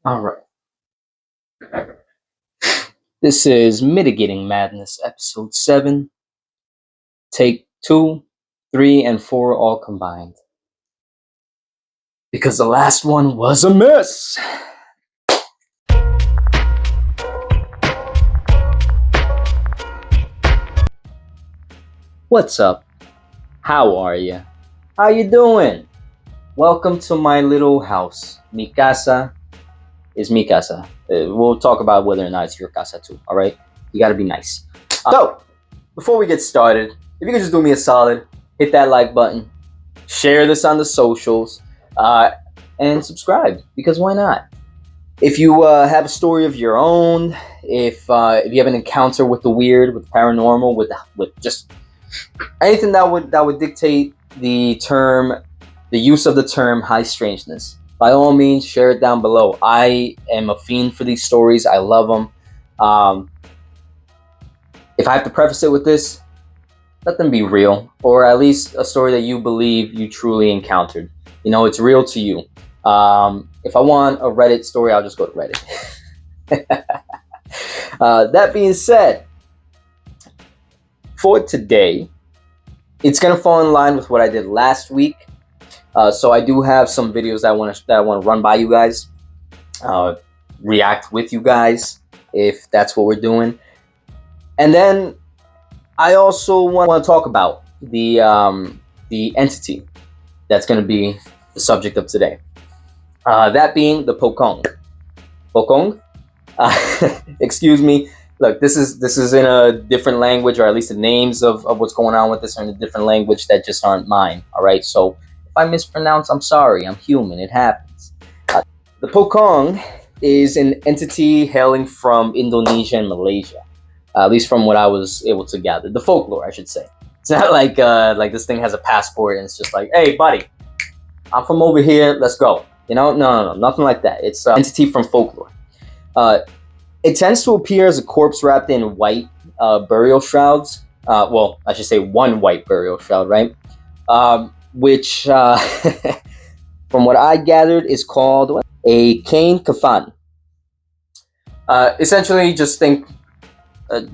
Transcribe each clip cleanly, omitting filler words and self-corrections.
All right. This is Mitigating Madness, episode 7. Take 2, 3, and 4 all combined. Because the last one was a miss. What's up? How are you? How you doing? Welcome to my little house. Mi casa is mi casa. We'll talk about whether or not it's your casa too, alright? You gotta be nice. So, before we get started, if you could just do me a solid, hit that like button, share this on the socials, and subscribe, because why not? If you have a story of your own, if you have an encounter with the weird, with the paranormal, with just anything that would dictate the use of the term high strangeness, by all means, share it down below. I am a fiend for these stories. I love them. If I have to preface it with this, let them be real, or at least a story that you believe you truly encountered. You know, it's real to you. If I want a Reddit story, I'll just go to Reddit. That being said, for today, it's gonna fall in line with what I did last week. So I do have some videos that I want to run by you guys, react with you guys if that's what we're doing, and then I also want to talk about the entity that's going to be the subject of today. That being the Pocong. Pocong? Excuse me. Look, this is in a different language, or at least the names of what's going on with this are in a different language that just aren't mine. All right. So if I mispronounce, I'm sorry. I'm human. It happens. The Pocong is an entity hailing from Indonesia and Malaysia. At least from what I was able to gather. The folklore, I should say. It's not like this thing has a passport and it's just like, hey, buddy, I'm from over here, let's go. You know, no, nothing like that. It's an entity from folklore. It tends to appear as a corpse wrapped in white burial shrouds. Well, I should say one white burial shroud, right? Which, from what I gathered, is called a kain kafan. Essentially, just think,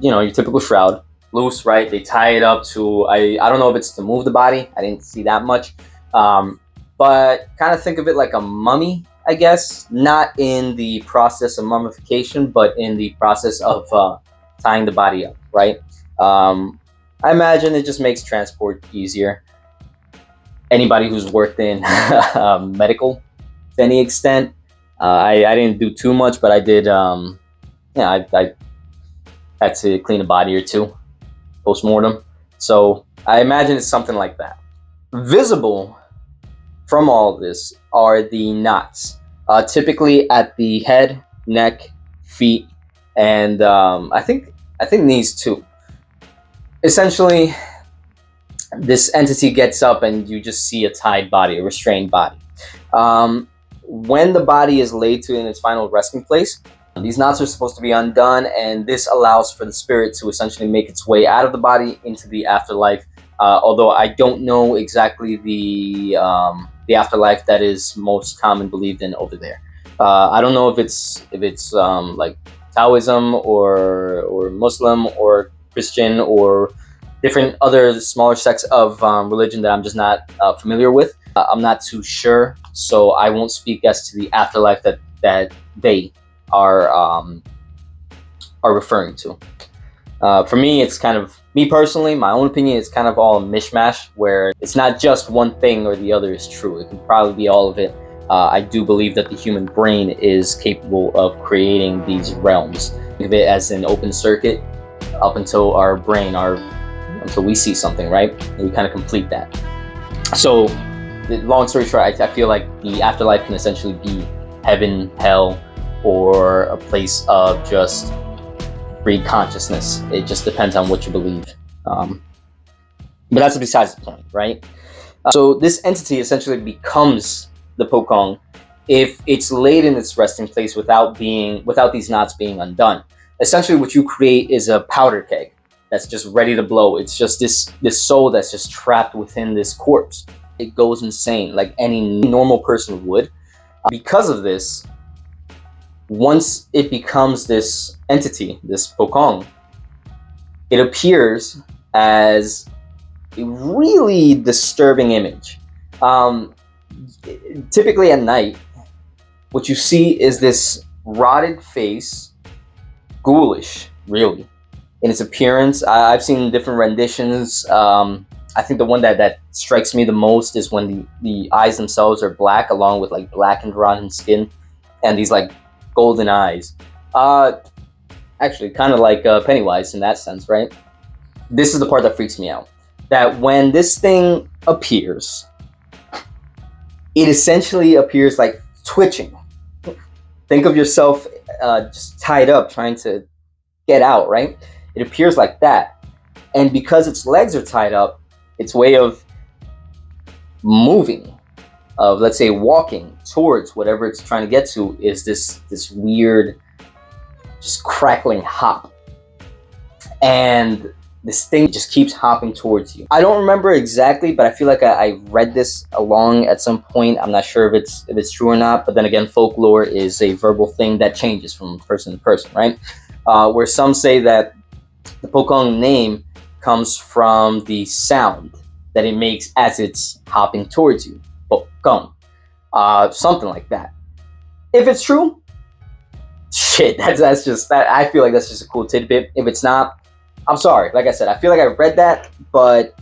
your typical shroud, loose, right? They tie it up to, I don't know if it's to move the body. I didn't see that much. But kind of think of it like a mummy, I guess. Not in the process of mummification, but in the process of tying the body up, right? I imagine it just makes transport easier. Anybody who's worked in medical to any extent, I didn't do too much, but I did, I had to clean a body or two post-mortem. So I imagine it's something like that. Visible from all of this are the knots, typically at the head, neck, feet, and I think knees too. Essentially, this entity gets up and you just see a tied body, a restrained body. When the body is laid to in its final resting place, these knots are supposed to be undone, and this allows for the spirit to essentially make its way out of the body into the afterlife. Although I don't know exactly the afterlife that is most common believed in over there. I don't know if it's like Taoism or Muslim or Christian or different other smaller sects of religion that I'm just not familiar with. I'm not too sure, so I won't speak as to the afterlife that they are referring to. For me, it's kind of, me personally, my own opinion, it's kind of all a mishmash, where it's not just one thing or the other is true. It can probably be all of it. I do believe that the human brain is capable of creating these realms. Think of it as an open circuit up until our brain, until we see something, right? And we kind of complete that. So, long story short, I feel like the afterlife can essentially be heaven, hell, or a place of just free consciousness. It just depends on what you believe. But that's besides the point, right? So this entity essentially becomes the Pocong if it's laid in its resting place without these knots being undone. Essentially, what you create is a powder keg that's just ready to blow. It's just this soul that's just trapped within this corpse. It goes insane like any normal person would. Because of this, once it becomes this entity, this Pocong, it appears as a really disturbing image. Um, Typically at night, what you see is this rotted face, ghoulish, really, in its appearance. I've seen different renditions. I think the one that strikes me the most is when the eyes themselves are black, along with like black and rotten skin, and these like golden eyes. Uh, Actually, kind of like Pennywise in that sense, right? This is the part that freaks me out. That when this thing appears, it essentially appears like twitching. Think of yourself just tied up, trying to get out, right? It appears like that. And because its legs are tied up, its way of moving, of let's say walking towards whatever it's trying to get to, is this weird, just crackling hop. And this thing just keeps hopping towards you. I don't remember exactly, but I feel like I read this along at some point. I'm not sure if it's true or not, but then again, folklore is a verbal thing that changes from person to person, right? Where some say that the Pocong name comes from the sound that it makes as it's hopping towards you. Pocong. Something like that. If it's true, shit, that's just that. I feel like that's just a cool tidbit. If it's not, I'm sorry. Like I said, I feel like I read that, but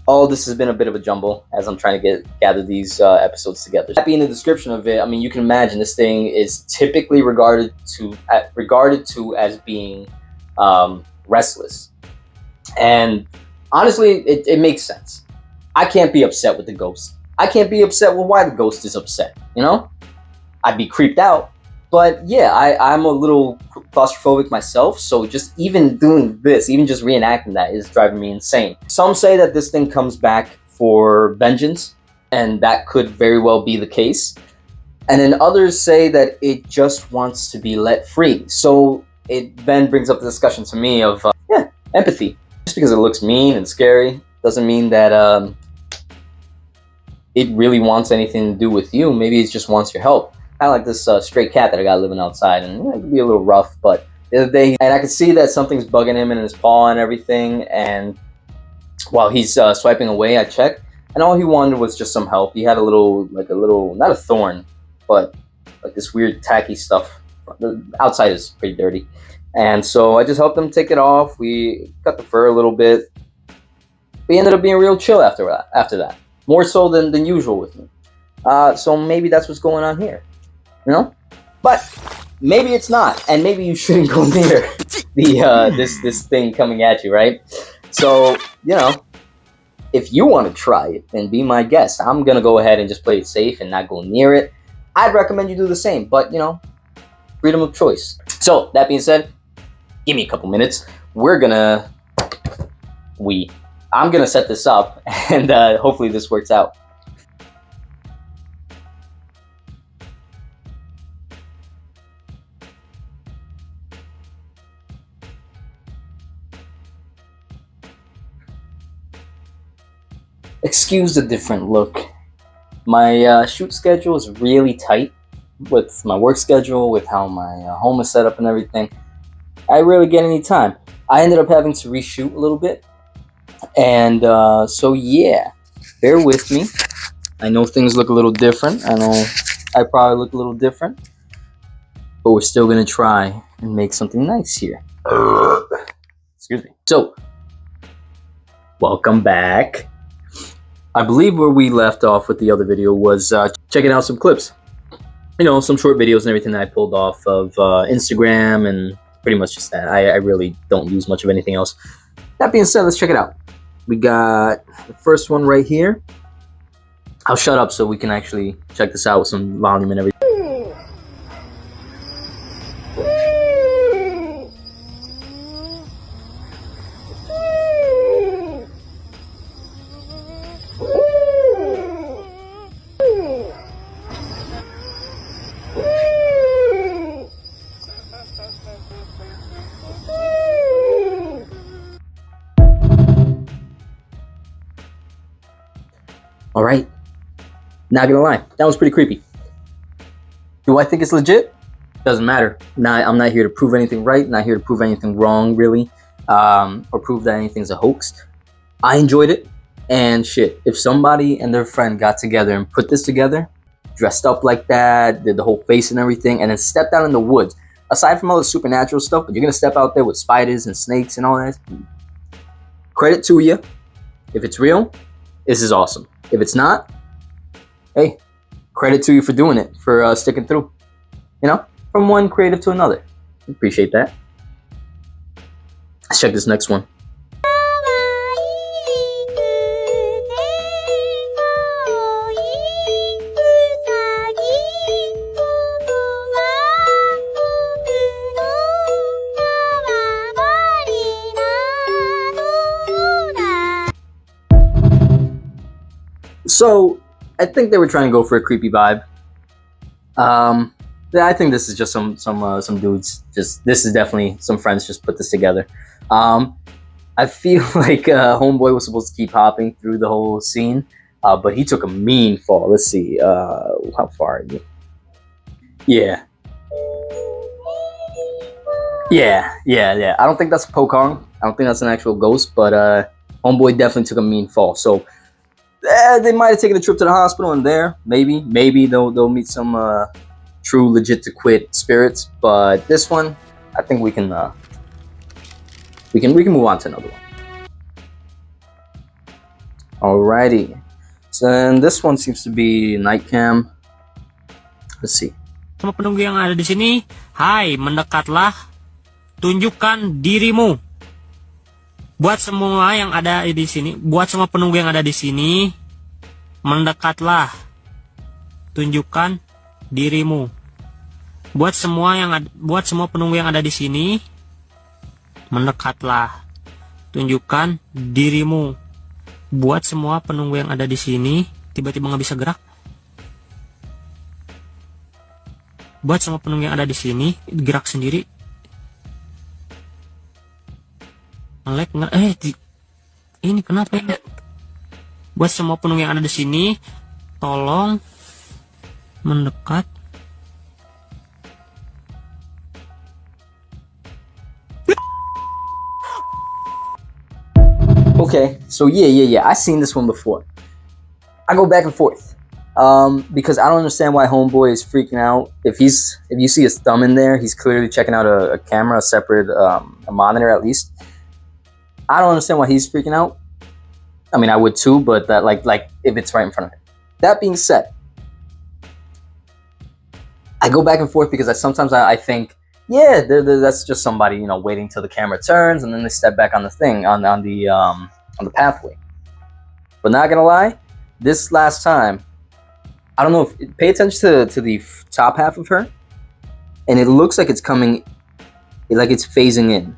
all this has been a bit of a jumble as I'm trying to gather these episodes together. That being the description of it, I mean, you can imagine this thing is typically regarded to as being restless, and honestly, it makes sense. I can't be upset with the ghost. I can't be upset with why the ghost is upset. You know, I'd be creeped out. But yeah, I'm a little claustrophobic myself, so just even doing this, even just reenacting that, is driving me insane. Some say that this thing comes back for vengeance, and that could very well be the case. And then others say that it just wants to be let free. So it then brings up the discussion to me of, empathy. Just because it looks mean and scary doesn't mean that it really wants anything to do with you. Maybe it just wants your help. Kind of like this stray cat that I got living outside, and it can be a little rough, but the other day, and I could see that something's bugging him in his paw and everything, and while he's swiping away, I checked, and all he wanted was just some help. He had a little, not a thorn, but like this weird tacky stuff. The outside is pretty dirty, and so I just helped him take it off. We cut the fur a little bit. He ended up being real chill after that, more so than usual with me. So maybe that's what's going on here. You know, but maybe it's not, and maybe you shouldn't go near the this thing coming at you, right? So if you want to try it, then be my guest. I'm gonna go ahead and just play it safe and not go near it. I'd recommend you do the same, but freedom of choice. So that being said, give me a couple minutes. I'm gonna set this up, and hopefully this works out. Excuse the different look. My shoot schedule is really tight with my work schedule, with how my home is set up and everything. I rarely get any time. I ended up having to reshoot a little bit, and so yeah, bear with me. I know things look a little different. I know I probably look a little different, but we're still gonna try and make something nice here. Excuse me. So, welcome back. I believe where we left off with the other video was checking out some clips. Some short videos and everything that I pulled off of Instagram, and pretty much just that. I really don't use much of anything else. That being said, let's check it out. We got the first one right here. I'll shut up so we can actually check this out with some volume and everything. Alright, not gonna lie, that was pretty creepy. Do I think it's legit? Doesn't matter. I'm not here to prove anything right. Not here to prove anything wrong, really, or prove that anything's a hoax. I enjoyed it, and shit. If somebody and their friend got together and put this together, dressed up like that, did the whole face and everything, and then stepped out in the woods. Aside from all the supernatural stuff, but you're gonna step out there with spiders and snakes and all that. Credit to you. If it's real, this is awesome. If it's not, hey, credit to you for doing it, for sticking through. You know, from one creative to another. Appreciate that. Let's check this next one. So, I think they were trying to go for a creepy vibe. Yeah, I think this is just some dudes. This is definitely some friends just put this together. I feel like Homeboy was supposed to keep hopping through the whole scene, but he took a mean fall. Let's see, how far? Yeah, yeah. I don't think that's Pocong. I don't think that's an actual ghost, but Homeboy definitely took a mean fall. So they might have taken a trip to the hospital, and there, maybe they'll meet some true, legit to quit spirits. But this one, I think we can move on to another one. Alrighty, so and this one seems to be night cam. Let's see. Sama penunggu yang ada di sini, hai, mendekatlah, tunjukkan dirimu. Buat semua yang ada di sini, buat semua penunggu yang ada di sini, mendekatlah, tunjukkan dirimu. Buat semua penunggu yang ada di sini, mendekatlah, tunjukkan dirimu. Buat semua penunggu yang ada di sini, tiba-tiba nggak bisa gerak. Buat semua penunggu yang ada di sini, gerak sendiri. Nge-lag nggak? Ini kenapa ya? Buat semua penunggu yang ada di sini, tolong mendekat. Okay, so yeah. I've seen this one before. I go back and forth because I don't understand why Homeboy is freaking out. If you see his thumb in there, he's clearly checking out a camera, a separate a monitor at least. I don't understand why he's freaking out. I mean, I would too, but that like if it's right in front of him. That being said, I go back and forth because sometimes I think, yeah, that's just somebody, waiting till the camera turns and then they step back on the thing on the pathway. But not gonna lie, this last time, I don't know if pay attention to the top half of her, and it looks like it's coming, like it's phasing in.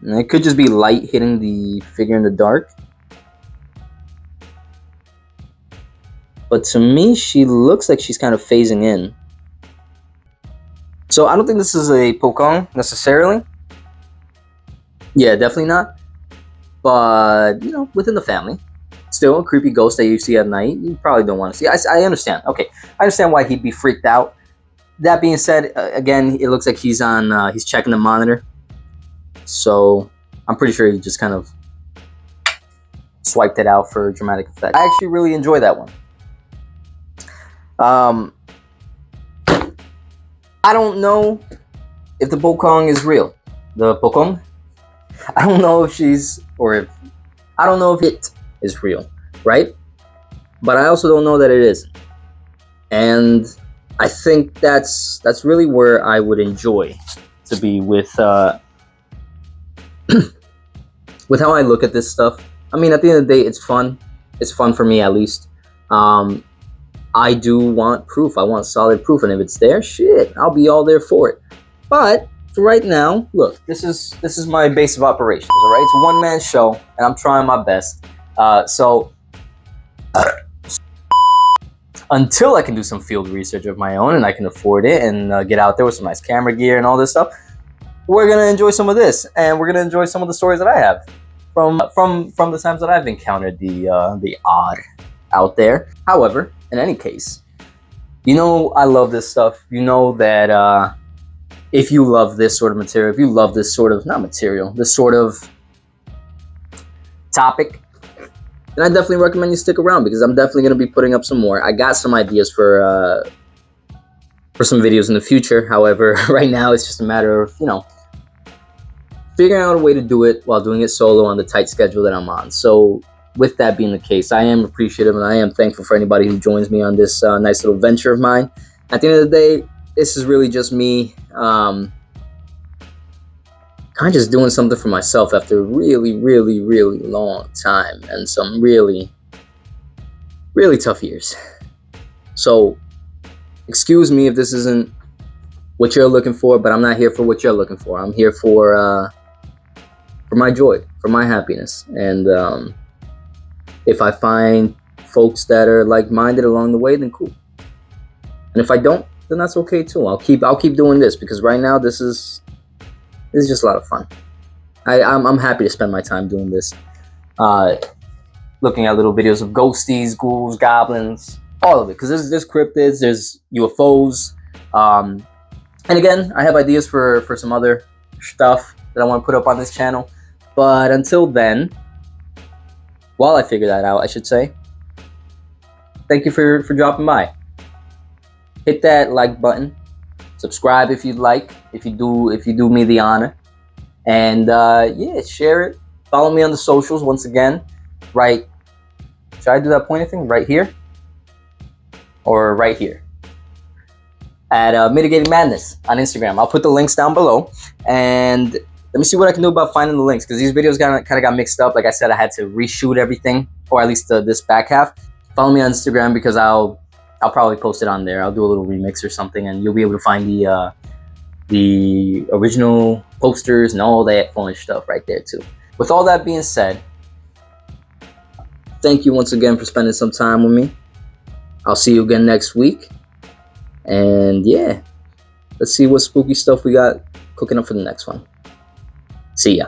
And it could just be light hitting the figure in the dark. But to me, she looks like she's kind of phasing in. So I don't think this is a Pocong necessarily. Yeah, definitely not. But, within the family. Still a creepy ghost that you see at night. You probably don't want to see. I understand. Okay, I understand why he'd be freaked out. That being said, again, it looks like he's checking the monitor. So I'm pretty sure he just kind of swiped it out for dramatic effect. I actually really enjoy that one. I don't know if the Pocong is real. The Pocong? I don't know if I don't know if it is real, right? But I also don't know that it isn't. And I think that's really where I would enjoy to be with with how I look at this stuff. I mean, at the end of the day, it's fun. It's fun for me, at least. I do want proof. I want solid proof, and if it's there, shit, I'll be all there for it. But for right now, look, this is my base of operations. All right, it's a one-man show, and I'm trying my best. So until I can do some field research of my own and I can afford it and get out there with some nice camera gear and all this stuff, we're gonna enjoy some of this, and we're gonna enjoy some of the stories that I have from the times that I've encountered the odd out there. However, in any case, I love this stuff. You know that if you love this sort of material, if you love this sort of, not material, this sort of topic, then I definitely recommend you stick around, because I'm definitely going to be putting up some more. I got some ideas for some videos in the future. However, right now it's just a matter of, figuring out a way to do it while doing it solo on the tight schedule that I'm on. So with that being the case, I am appreciative and I am thankful for anybody who joins me on this nice little venture of mine. At the end of the day, this is really just me kind of just doing something for myself after a really, really, really long time and some really, really tough years. So excuse me if this isn't what you're looking for, but I'm not here for what you're looking for. I'm here for my joy, for my happiness. And if I find folks that are like-minded along the way, then cool. And if I don't, then that's okay too. I'll keep doing this, because right now this is just a lot of fun. I'm happy to spend my time doing this, looking at little videos of ghosties, ghouls, goblins, all of it. Because there's cryptids, there's UFOs, and again, I have ideas for some other stuff that I want to put up on this channel. But until then, while I figure that out, I should say, thank you for dropping by. Hit that like button, subscribe if you'd like, if you do me the honor, and yeah, share it. Follow me on the socials once again. Right? Should I do that pointer thing right here or right here? At Mitigating Madness on Instagram. I'll put the links down below, and let me see what I can do about finding the links, because these videos kind of got mixed up. Like I said, I had to reshoot everything, or at least this back half. Follow me on Instagram, because I'll probably post it on there. I'll do a little remix or something, and you'll be able to find the original posters and all that fun stuff right there too. With all that being said, thank you once again for spending some time with me. I'll see you again next week. And yeah, let's see what spooky stuff we got cooking up for the next one. See ya.